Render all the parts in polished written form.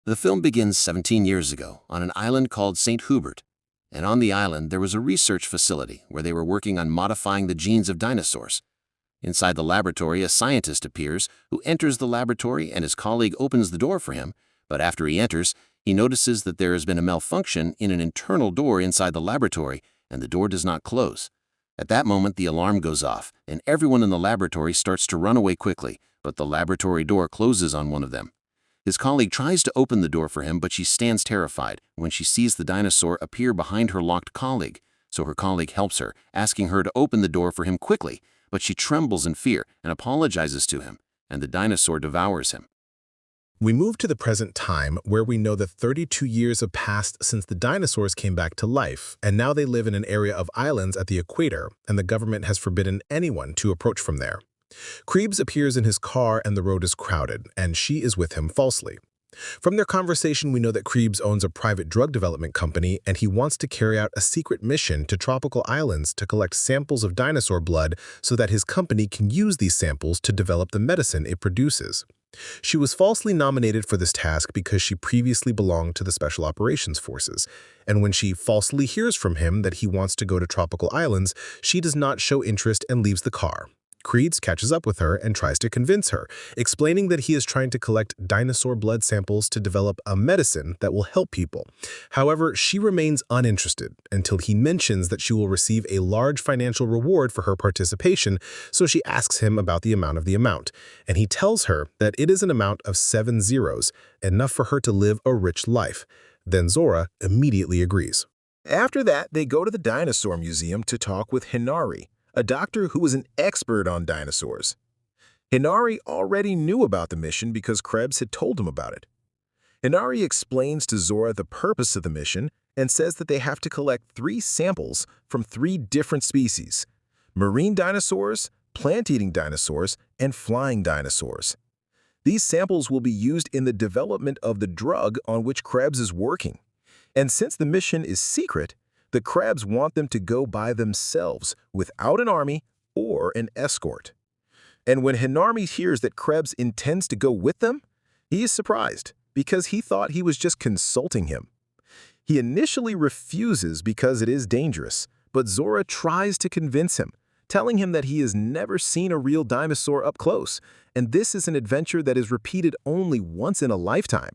The film begins 17 years ago on an island called St. Hubert, and on the island there was a research facility where they were working on modifying the genes of dinosaurs. Inside the laboratory, a scientist appears who enters the laboratory and his colleague opens the door for him, but after he enters, he notices that there has been a malfunction in an internal door inside the laboratory and the door does not close. At that moment, the alarm goes off and everyone in the laboratory starts to run away quickly, but the laboratory door closes on one of them. His colleague tries to open the door for him, but she stands terrified when she sees the dinosaur appear behind her locked colleague. So her colleague helps her, asking her to open the door for him quickly, but she trembles in fear and apologizes to him, and the dinosaur devours him. We move to the present time where we know that 32 years have passed since the dinosaurs came back to life, and now they live in an area of islands at the equator, and the government has forbidden anyone to approach from there. Krebs appears in his car and the road is crowded, and she is with him falsely. From their conversation, we know that Krebs owns a private drug development company and he wants to carry out a secret mission to tropical islands to collect samples of dinosaur blood so that his company can use these samples to develop the medicine it produces. She was falsely nominated for this task because she previously belonged to the Special Operations Forces, and when she falsely hears from him that he wants to go to tropical islands, she does not show interest and leaves the car. Krebs catches up with her and tries to convince her, explaining that he is trying to collect dinosaur blood samples to develop a medicine that will help people. However, she remains uninterested until he mentions that she will receive a large financial reward for her participation, so she asks him about the amount, and he tells her that it is an amount of 7 zeros, enough for her to live a rich life. Then Zora immediately agrees. After that, they go to the Dinosaur Museum to talk with Hinari, a doctor who was an expert on dinosaurs. Hinari already knew about the mission because Krebs had told him about it. Hinari explains to Zora the purpose of the mission and says that they have to collect 3 samples from 3 different species: marine dinosaurs, plant-eating dinosaurs, and flying dinosaurs. These samples will be used in the development of the drug on which Krebs is working. And since the mission is secret, the Krebs want them to go by themselves without an army or an escort. And when Hinari hears that Krebs intends to go with them, he is surprised because he thought he was just consulting him. He initially refuses because it is dangerous, but Zora tries to convince him, telling him that he has never seen a real dinosaur up close, and this is an adventure that is repeated only once in a lifetime.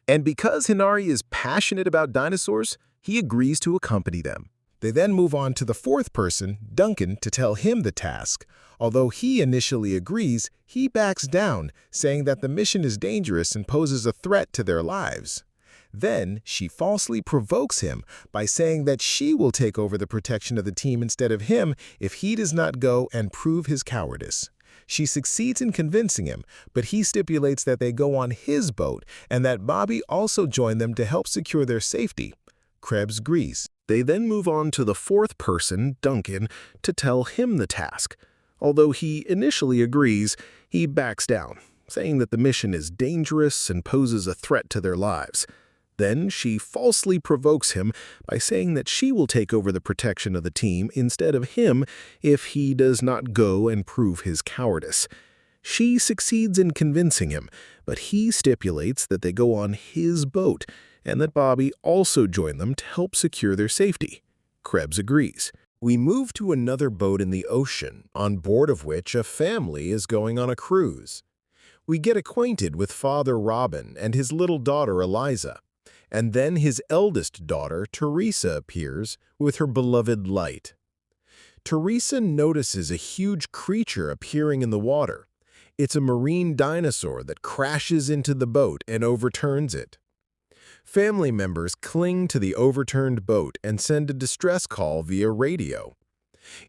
And because Hinari is passionate about dinosaurs, he agrees to accompany them. They then move on to the 4th person, Duncan, to tell him the task. Although he initially agrees, he backs down, saying that the mission is dangerous and poses a threat to their lives. Then she falsely provokes him by saying that she will take over the protection of the team instead of him if he does not go and prove his cowardice. She succeeds in convincing him, but he stipulates that they go on his boat and that Bobby also join them to help secure their safety. Krebs agrees. They then move on to the 4th person, Duncan, to tell him the task. Although he initially agrees, he backs down, saying that the mission is dangerous and poses a threat to their lives. Then she falsely provokes him by saying that she will take over the protection of the team instead of him if he does not go and prove his cowardice. She succeeds in convincing him, but he stipulates that they go on his boat and that Bobby also join them to help secure their safety. Krebs agrees. We move to another boat in the ocean, on board of which a family is going on a cruise. We get acquainted with Father Robin and his little daughter Eliza, and then his eldest daughter Teresa appears with her beloved Light. Teresa notices a huge creature appearing in the water. It's a marine dinosaur that crashes into the boat and overturns it. Family members cling to the overturned boat and send a distress call via radio.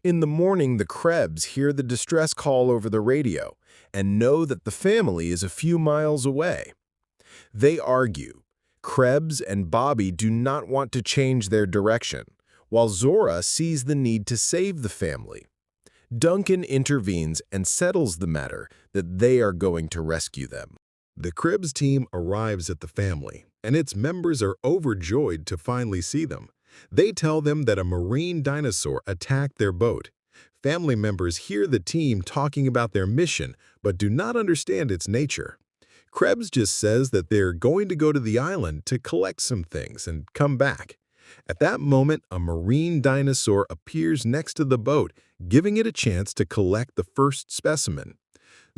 In the morning, the Krebs hear the distress call over the radio and know that the family is a few miles away. They argue. Krebs and Bobby do not want to change their direction, while Zora sees the need to save the family. Duncan intervenes and settles the matter that they are going to rescue them. The Krebs team arrives at the family, and its members are overjoyed to finally see them. They tell them that a marine dinosaur attacked their boat. Family members hear the team talking about their mission, but do not understand its nature. Krebs just says that they're going to go to the island to collect some things and come back. At that moment, a marine dinosaur appears next to the boat, giving it a chance to collect the first specimen.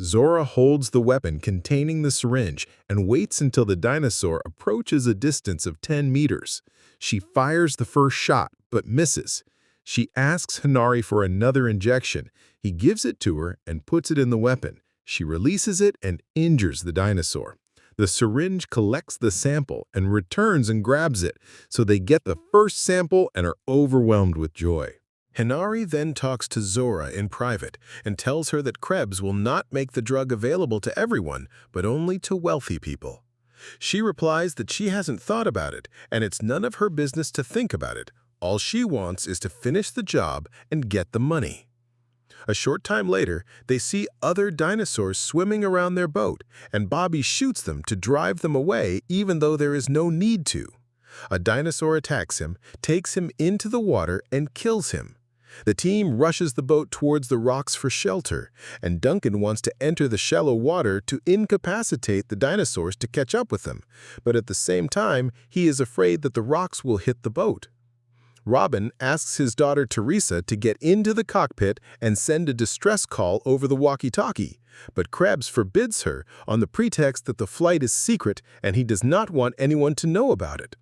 Zora holds the weapon containing the syringe and waits until the dinosaur approaches a distance of 10 meters. She fires the first shot, but misses. She asks Hinari for another injection. He gives it to her and puts it in the weapon. She releases it and injures the dinosaur. The syringe collects the sample and returns and grabs it, so they get the first sample and are overwhelmed with joy. Hinari then talks to Zora in private and tells her that Krebs will not make the drug available to everyone, but only to wealthy people. She replies that she hasn't thought about it, and it's none of her business to think about it. All she wants is to finish the job and get the money. A short time later, they see other dinosaurs swimming around their boat, and Bobby shoots them to drive them away even though there is no need to. A dinosaur attacks him, takes him into the water, and kills him. The team rushes the boat towards the rocks for shelter, and Duncan wants to enter the shallow water to incapacitate the dinosaurs to catch up with them, but at the same time, he is afraid that the rocks will hit the boat. Robin asks his daughter Teresa to get into the cockpit and send a distress call over the walkie-talkie, but Krebs forbids her on the pretext that the flight is secret and he does not want anyone to know about it.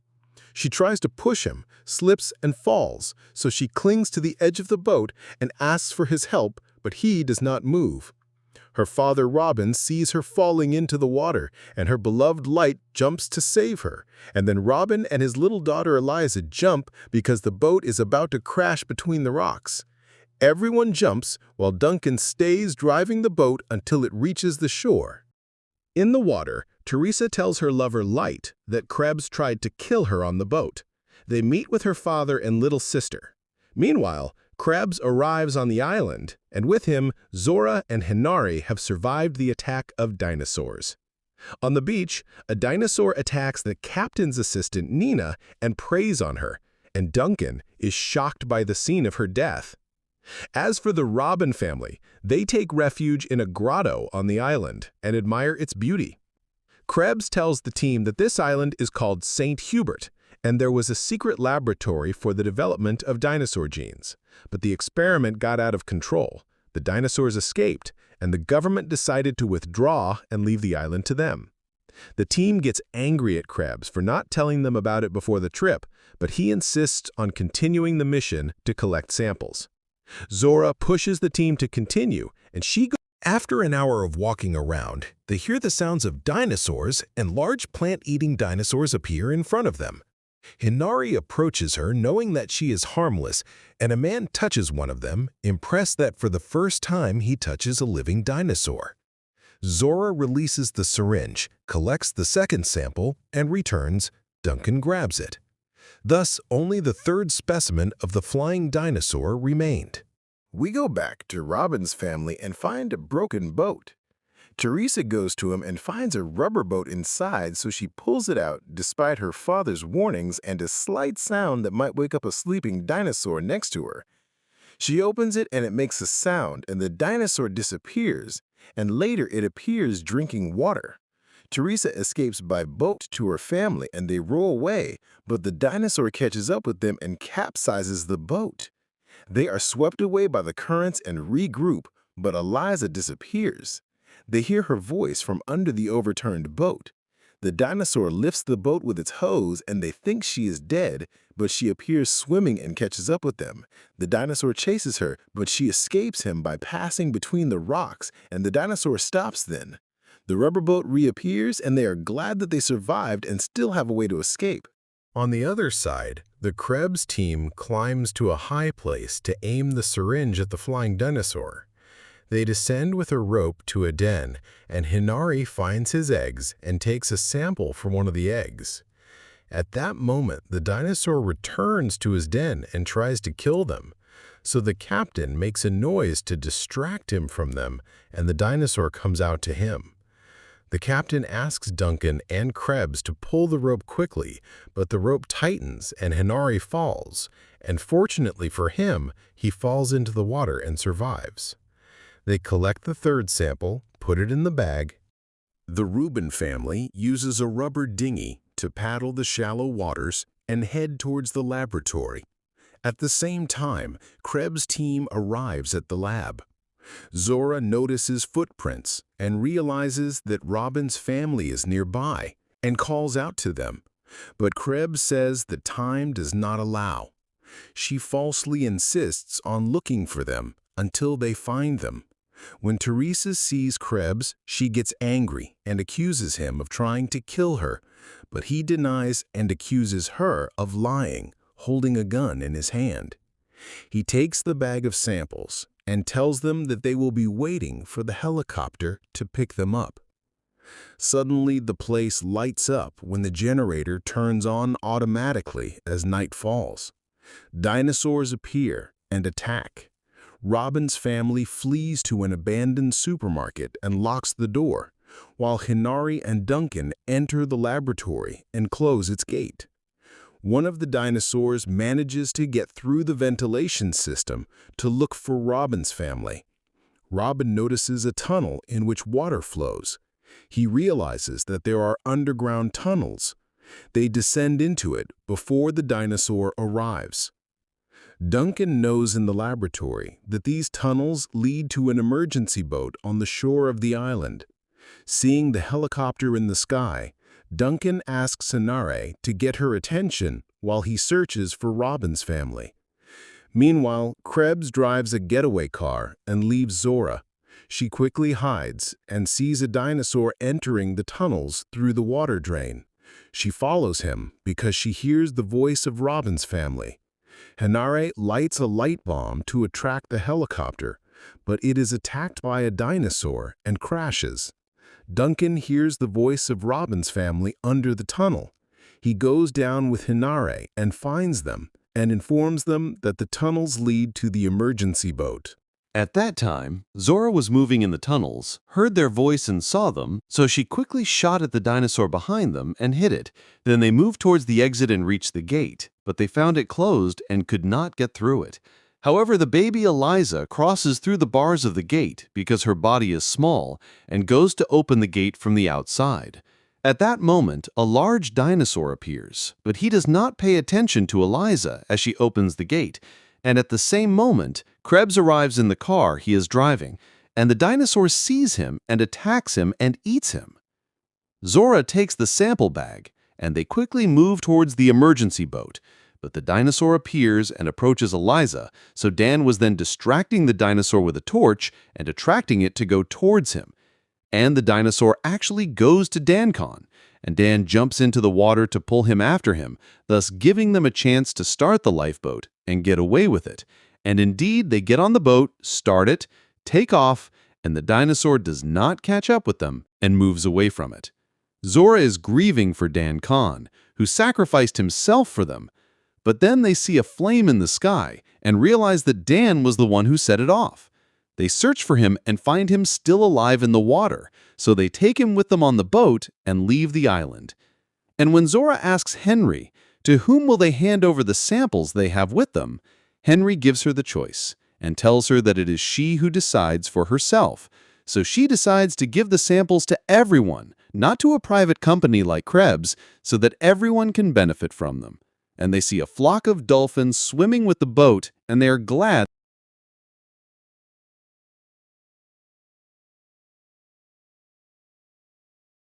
She tries to push him, slips and falls, so she clings to the edge of the boat and asks for his help, but he does not move. Her father Robin sees her falling into the water, and her beloved Light jumps to save her, and then Robin and his little daughter Eliza jump because the boat is about to crash between the rocks. Everyone jumps while Duncan stays driving the boat until it reaches the shore. In the water, Teresa tells her lover Light that Krebs tried to kill her on the boat. They meet with her father and little sister. Meanwhile, Krebs arrives on the island, and with him, Zora and Hinari have survived the attack of dinosaurs. On the beach, a dinosaur attacks the captain's assistant Nina and preys on her, and Duncan is shocked by the scene of her death. As for the Robin family, they take refuge in a grotto on the island and admire its beauty. Krebs tells the team that this island is called St. Hubert, and there was a secret laboratory for the development of dinosaur genes. But the experiment got out of control, the dinosaurs escaped, and the government decided to withdraw and leave the island to them. The team gets angry at Krebs for not telling them about it before the trip, but he insists on continuing the mission to collect samples. Zora pushes the team to continue, and she goes. After an hour of walking around, they hear the sounds of dinosaurs, and large plant-eating dinosaurs appear in front of them. Hinari approaches her knowing that she is harmless, and a man touches one of them, impressed that for the first time he touches a living dinosaur. Zora releases the syringe, collects the second sample, and returns. Duncan grabs it. Thus, only the third specimen of the flying dinosaur remained. We go back to Robin's family and find a broken boat. Teresa goes to him and finds a rubber boat inside, so she pulls it out despite her father's warnings and a slight sound that might wake up a sleeping dinosaur next to her. She opens it and it makes a sound, and the dinosaur disappears, and later it appears drinking water. Teresa escapes by boat to her family and they row away, but the dinosaur catches up with them and capsizes the boat. They are swept away by the currents and regroup, but Eliza disappears. They hear her voice from under the overturned boat. The dinosaur lifts the boat with its hose and they think she is dead, but she appears swimming and catches up with them. The dinosaur chases her, but she escapes him by passing between the rocks, and the dinosaur stops then. The rubber boat reappears and they are glad that they survived and still have a way to escape. On the other side, the Krebs team climbs to a high place to aim the syringe at the flying dinosaur. They descend with a rope to a den, and Hinari finds his eggs and takes a sample from one of the eggs. At that moment, the dinosaur returns to his den and tries to kill them. So the captain makes a noise to distract him from them, and the dinosaur comes out to him. The captain asks Duncan and Krebs to pull the rope quickly, but the rope tightens and Hinari falls, and fortunately for him, he falls into the water and survives. They collect the third sample, put it in the bag, The Reuben family uses a rubber dinghy to paddle the shallow waters and head towards the laboratory. At the same time, Krebs' team arrives at the lab. Zora notices footprints and realizes that Robin's family is nearby and calls out to them. But Krebs says that time does not allow. She falsely insists on looking for them until they find them. When Teresa sees Krebs, she gets angry and accuses him of trying to kill her, but he denies and accuses her of lying, holding a gun in his hand. He takes the bag of samples and tells them that they will be waiting for the helicopter to pick them up. Suddenly, the place lights up when the generator turns on automatically as night falls. Dinosaurs appear and attack. Robin's family flees to an abandoned supermarket and locks the door, while Hinari and Duncan enter the laboratory and close its gate. One of the dinosaurs manages to get through the ventilation system to look for Robin's family. Robin notices a tunnel in which water flows. He realizes that there are underground tunnels. They descend into it before the dinosaur arrives. Duncan knows in the laboratory that these tunnels lead to an emergency boat on the shore of the island. Seeing the helicopter in the sky, Duncan asks Hinari to get her attention while he searches for Robin's family. Meanwhile, Krebs drives a getaway car and leaves Zora. She quickly hides and sees a dinosaur entering the tunnels through the water drain. She follows him because she hears the voice of Robin's family. Hinari lights a light bomb to attract the helicopter, but it is attacked by a dinosaur and crashes. Duncan hears the voice of Robin's family under the tunnel. He goes down with Hinari and finds them and informs them that the tunnels lead to the emergency boat. At that time, Zora was moving in the tunnels, heard their voice and saw them, so she quickly shot at the dinosaur behind them and hit it. Then they moved towards the exit and reached the gate, but they found it closed and could not get through it. However, the baby Eliza crosses through the bars of the gate because her body is small and goes to open the gate from the outside. At that moment, a large dinosaur appears, but he does not pay attention to Eliza as she opens the gate. And at the same moment, Krebs arrives in the car he is driving, and the dinosaur sees him and attacks him and eats him. Zora takes the sample bag, and they quickly move towards the emergency boat. But the dinosaur appears and approaches Eliza, so Dan was then distracting the dinosaur with a torch and attracting it to go towards him. And the dinosaur actually goes to DanCon, and Dan jumps into the water to pull him after him, thus giving them a chance to start the lifeboat and get away with it. And indeed, they get on the boat, start it, take off, and the dinosaur does not catch up with them and moves away from it. Zora is grieving for Dan Khan, who sacrificed himself for them. But then they see a flame in the sky and realize that Dan was the one who set it off. They search for him and find him still alive in the water, so they take him with them on the boat and leave the island. And when Zora asks Henry, to whom will they hand over the samples they have with them, Henry gives her the choice and tells her that it is she who decides for herself. So she decides to give the samples to everyone, not to a private company like Krebs, so that everyone can benefit from them. And they see a flock of dolphins swimming with the boat, and they are glad